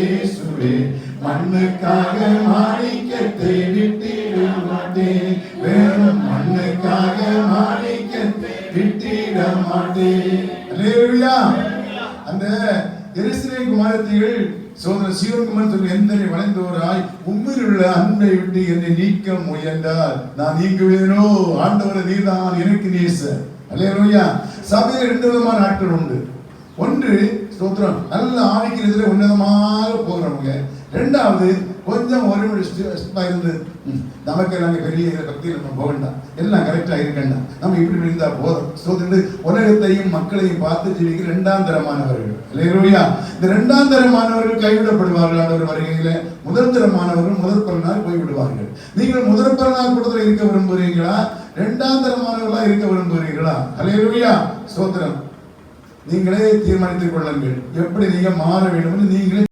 இயேசுவே, மண்ணுக்காக மாணிக்கத்தை விட்டிட மாட்டேன், வேணும் மண்ணுக்காக மாணிக்கத்தை விட்டிட மாட்டேன். அல்லேலூயா. அந்த எருசலேம் குமாரத்திகள் சோதர சீயோன் சொல்லி எந்தனை வளைந்தோராய் உம்மிலுள்ள அன்பை விட்டு என்னை நீக்க முயன்றால் நான் நீங்குவேனோ. ஆண்டவரை நீர்தான் எனக்கு நேசர். அல்லேலூயா. சபையில் 2 விதமான ஆட்கள் உண்டு. ஒன்று ஸ்தோத்திரம் நல்ல ஆவிக்கிறதுல உன்னதமாக போகிறவங்க. 2வது கொஞ்சம் ஒரு இருந்து நமக்கு நாங்கள் பெரிய பக்தியில் நம்ம போக வேண்டாம், எல்லாம் கரெக்டாக இருக்கண்டா, நம்ம இப்படி இருந்தா போதும் ஸ்தோத்திரம் உலகத்தையும் மக்களையும் பார்த்து ஜீவிக்கிற 2ஆம் தரமானவர்கள். அல்லேலூயா. இந்த 2ஆம் தரமானவர்கள் கைவிடப்படுவார்கள் ஆண்டவர் வருகையில. முதல் தரமானவர்கள் முதல் பலனாக போய்விடுவார்கள். நீங்கள் முதல் பலனாக கூட்டத்தில் இருக்க விரும்புகிறீங்களா, 2ஆம் தரமானவர்களா இருக்க விரும்புகிறீர்களா? அல்லேலூயா. ஸ்தோத்திரம். நீங்களே தீர்மானித்துக் கொள்ளுங்கள் எப்படி நீங்க மாற வேண்டும் என்று நீங்களே